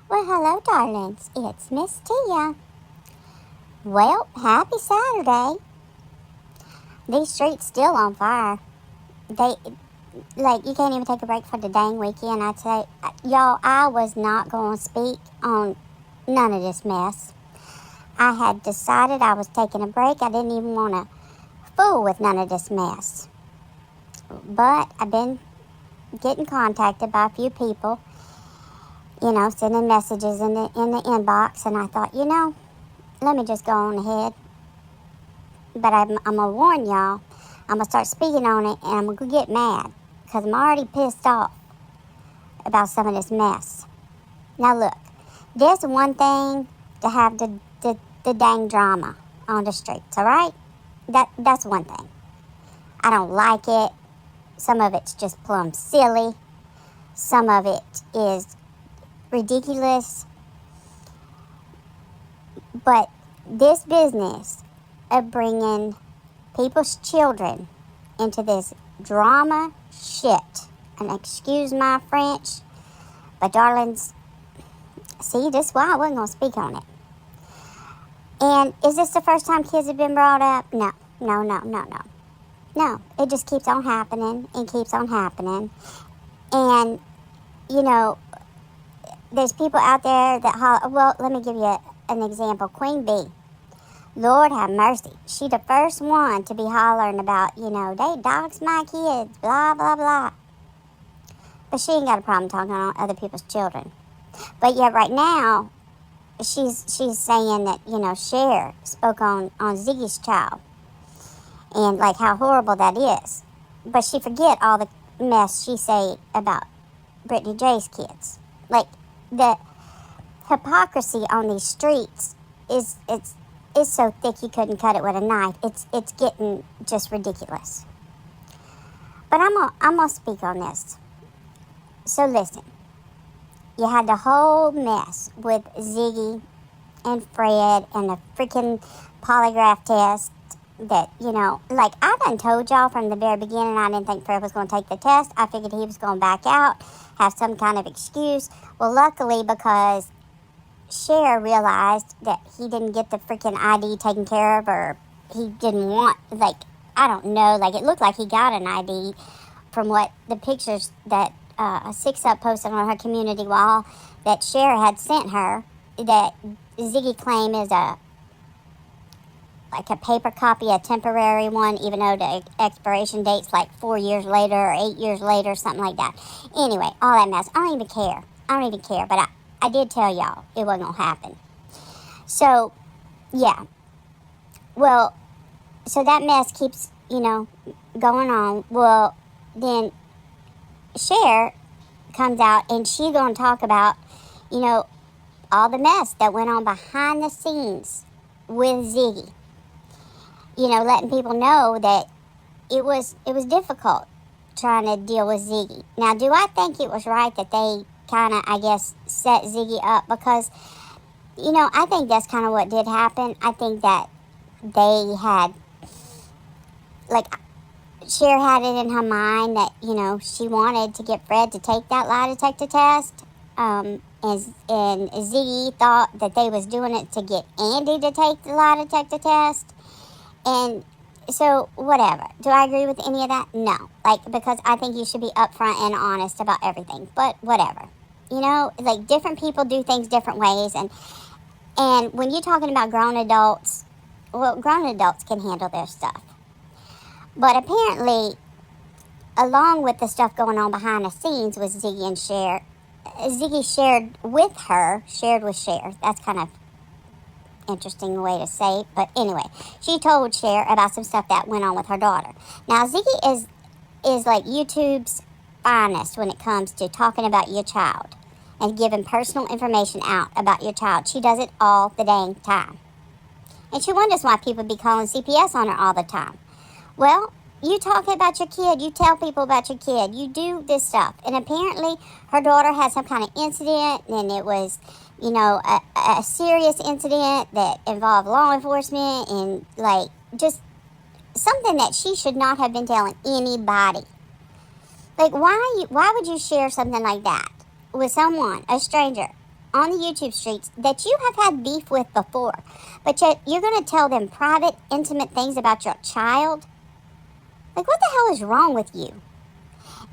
Well, hello, darlings. It's Miss Tia. Well, happy Saturday. These streets still on fire. You can't even take a break for the dang weekend. I'd say, y'all, I was not going to speak on none of this mess. I had decided I was taking a break. I didn't even want to fool with none of this mess. But I've been getting contacted by a few people, sending messages in the inbox, and I thought, let me just go on ahead. But I'm going to warn y'all, I'm going to start speaking on it, and I'm going to get mad, because I'm already pissed off about some of this mess. Now look, there's one thing to have the dang drama on the streets, all right? That's one thing. I don't like it. Some of it's just plumb silly. Some of it is ridiculous. But this business of bringing people's children into this drama shit, and excuse my French, but darlings, see, this is why I wasn't going to speak on it. And is this the first time kids have been brought up? No, it just keeps on happening and keeps on happening. And, there's people out there that holler. Well, let me give you an example. Queen Bee. Lord have mercy. She the first one to be hollering about, they dogs my kids, blah, blah, blah. But she ain't got a problem talking on other people's children. But yet right now, she's saying that, Cher spoke on Ziggy's child. And, how horrible that is. But she forget all the mess she say about Brittany J's kids. The hypocrisy on these streets is so thick you couldn't cut it with a knife. It's getting just ridiculous. But I'm gonna speak on this. So listen, you had the whole mess with Ziggy and Fred and the freaking polygraph test that, I done told y'all from the very beginning I didn't think Fred was going to take the test. I figured he was going to back out, have some kind of excuse. Well, luckily, because Cher realized that he didn't get the freaking ID taken care of, or he didn't want, I don't know, it looked like he got an ID from what the pictures that Six Up posted on her community wall that Cher had sent her, that Ziggy claimed is a paper copy, a temporary one, even though the expiration date's 4 years later or 8 years later, something like that. Anyway, all that mess. I don't even care. But I did tell y'all it wasn't going to happen. So, yeah. Well, so that mess keeps, going on. Well, then Cher comes out and she's going to talk about, all the mess that went on behind the scenes with Ziggy. Letting people know that it was difficult trying to deal with Ziggy. Now, do I think it was right that they kind of, set Ziggy up? Because, I think that's kind of what did happen. I think that they had, Cher had it in her mind that, she wanted to get Fred to take that lie detector test. And Ziggy thought that they was doing it to get Andy to take the lie detector test. And so, whatever. Do I agree with any of that? No. Because I think you should be upfront and honest about everything. But whatever. Different people do things different ways. And when you're talking about grown adults, well, grown adults can handle their stuff. But apparently, along with the stuff going on behind the scenes with Ziggy and Cher, Ziggy shared with Cher. That's kind of interesting way to say it, but anyway, she told Cher about some stuff that went on with her daughter. Now, Ziggy is YouTube's finest when it comes to talking about your child and giving personal information out about your child. She does it all the dang time. And she wonders why people be calling CPS on her all the time. Well, you talk about your kid, you tell people about your kid, you do this stuff. And apparently, her daughter had some kind of incident, and it was a serious incident that involved law enforcement and, just something that she should not have been telling anybody. Why would you share something like that with someone, a stranger? on the YouTube streets that you have had beef with before, but yet you're going to tell them private, intimate things about your child? Like, what the hell is wrong with you?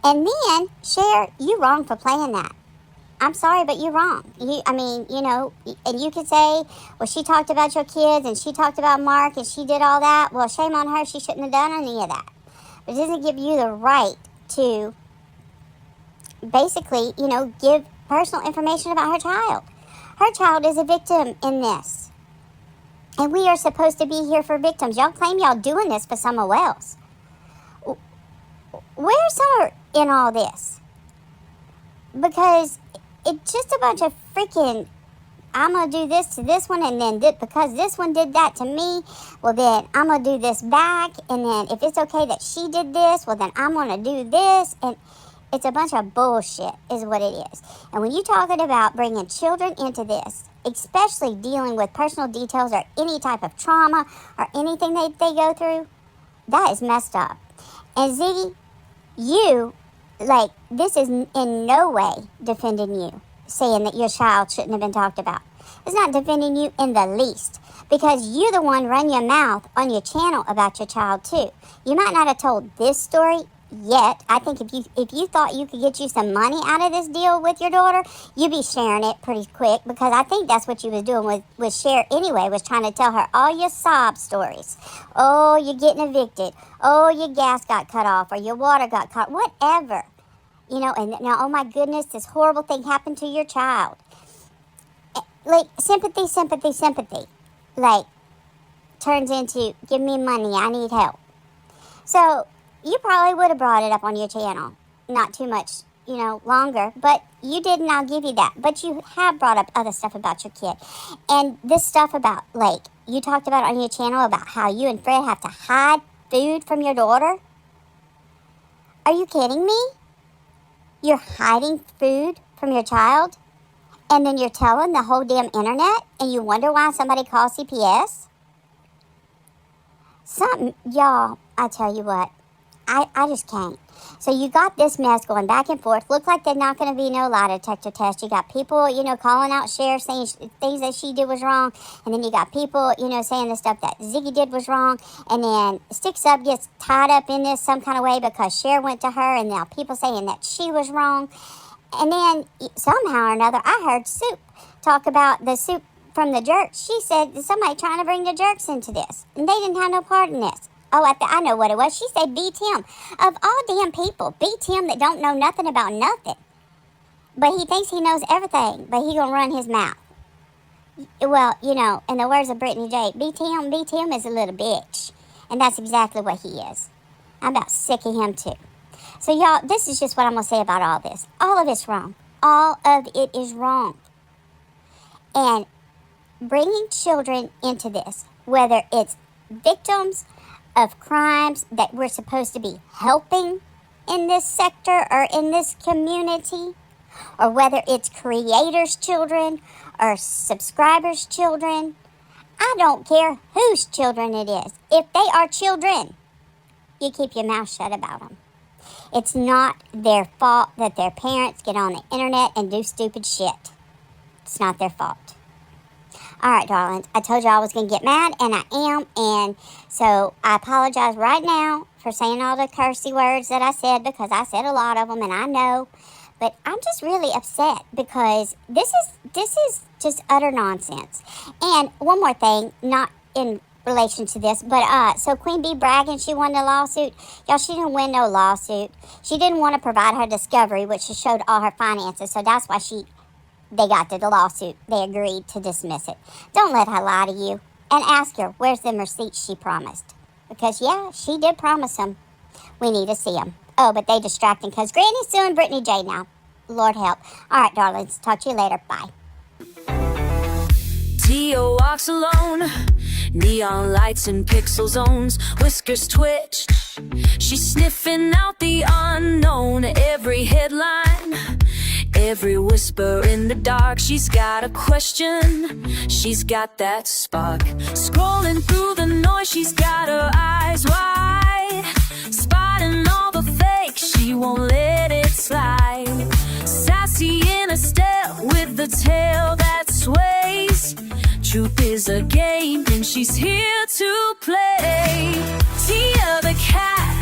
And then, Cher, you wrong for playing that. I'm sorry, but you're wrong. And you could say, well, she talked about your kids, and she talked about Mark, and she did all that. Well, shame on her. She shouldn't have done any of that. But it doesn't give you the right to basically, give personal information about her child. Her child is a victim in this. And we are supposed to be here for victims. Y'all claim y'all doing this for someone else. Where's her in all this? Because it's just a bunch of freaking, I'm going to do this to this one, and then because this one did that to me, well, then I'm going to do this back, and then if it's okay that she did this, well, then I'm going to do this, and it's a bunch of bullshit is what it is. And when you're talking about bringing children into this, especially dealing with personal details or any type of trauma or anything that they go through, that is messed up. And Ziggy, this is in no way defending you, saying that your child shouldn't have been talked about. It's not defending you in the least, because you're the one run your mouth on your channel about your child too. You might not have told this story yet. I think if you thought you could get you some money out of this deal with your daughter, you'd be sharing it pretty quick, because I think that's what you was doing with Cher anyway, was trying to tell her all your sob stories. Oh, you're getting evicted. Oh, your gas got cut off, or your water got cut, whatever. And now, oh my goodness, this horrible thing happened to your child. Like, sympathy, like, turns into, give me money, I need help. So, you probably would have brought it up on your channel. Not too much, longer. But you didn't, I'll give you that. But you have brought up other stuff about your kid. And this stuff about, like, you talked about on your channel about how you and Fred have to hide food from your daughter. Are you kidding me? You're hiding food from your child? And then you're telling the whole damn internet? And you wonder why somebody calls CPS? Y'all, I tell you what. I just can't. So you got this mess going back and forth. Look like there's not going to be no lie detector test. You got people, calling out Cher, saying things that she did was wrong. And then you got people, saying the stuff that Ziggy did was wrong. And then Sticks Up gets tied up in this some kind of way because Cher went to her. And now people saying that she was wrong. And then somehow or another, I heard Soup talk about the Soup from the Jerks. She said somebody trying to bring the Jerks into this. And they didn't have no part in this. Oh, I know what it was. She said B. Tim. Of all damn people, B. Tim that don't know nothing about nothing. But he thinks he knows everything, but he gonna run his mouth. Well, in the words of Brittany J, B. Tim is a little bitch. And that's exactly what he is. I'm about sick of him too. So y'all, this is just what I'm gonna say about all this. All of it's wrong. All of it is wrong. And bringing children into this, whether it's victims of crimes that we're supposed to be helping in this sector or in this community, or whether it's creators' children or subscribers' children, I don't care whose children it is. If they are children, you keep your mouth shut about them. It's not their fault that their parents get on the internet and do stupid shit. It's not their fault. All right, darlings, I told you I was going to get mad, and I am, and so I apologize right now for saying all the cursey words that I said, because I said a lot of them, and I know, but I'm just really upset, because this is just utter nonsense. And one more thing, not in relation to this, but so Queen Bee bragging she won the lawsuit. Y'all, she didn't win no lawsuit. She didn't want to provide her discovery, which showed all her finances, so that's why they got to the lawsuit. They agreed to dismiss it. Don't let her lie to you. And ask her, where's the receipts she promised? Because, yeah, she did promise them. We need to see them. Oh, but they distracting because Granny's suing Brittany J now. Lord help. All right, darlings. Talk to you later. Bye. Tia walks alone. Neon lights and pixel zones. Whiskers twitch. She's sniffing out the unknown. Every headline, every whisper in the dark. She's got a question, she's got that spark. Scrolling through the noise, she's got her eyes wide. Spotting all the fake, she won't let it slide. Sassy in a a step with the tail that sways. Truth is a game and she's here to play. Tia the cat,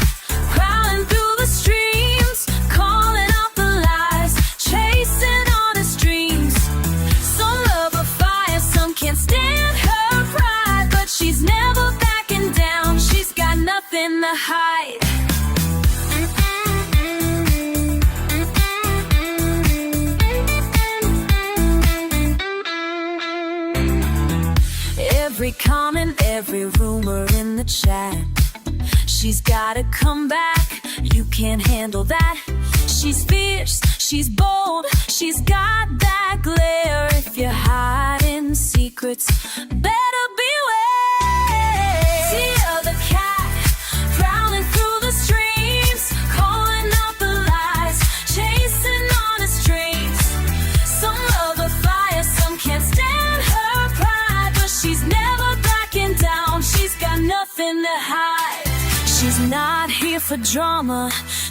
prowling through the streams, calling out the lies, chasing honest dreams. Some love her fire, some can't stand her pride, but she's never backing down, she's got nothing to hide. Every comment, every rumor in the chat, she's gotta come back, you can't handle that. She's fierce, she's bold, she's got that glare. If you're hiding secrets, better beware. Tia the cat, prowling through the streams, calling out the lies, chasing honest dreams. Some love her fire, some can't stand her pride, but she's never backing down, she's got nothing to hide. She's not here for drama,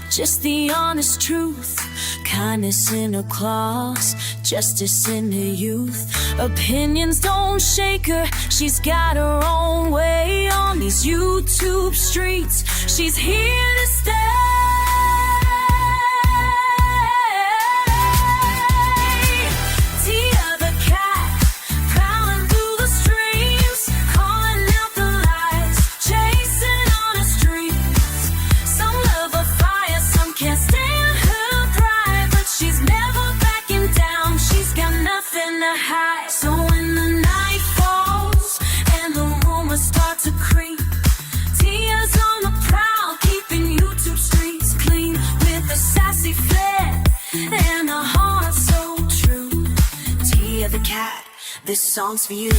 just the honest truth. Kindness in her claws, justice in her youth. Opinions don't shake her, she's got her own way on these YouTube streets. She's here to stay. Tia the cat, prowling through the streams, calling out the lies, chasing honest dreams. Some love her fire, some can't stand her pride, but she's never backing down, she's got nothing to hide. So when the night falls and the rumors start to creep, Tia's on the prowl, keeping YouTube streets clean, with a sassy flair and a heart so true. Tia the cat, this song's for you.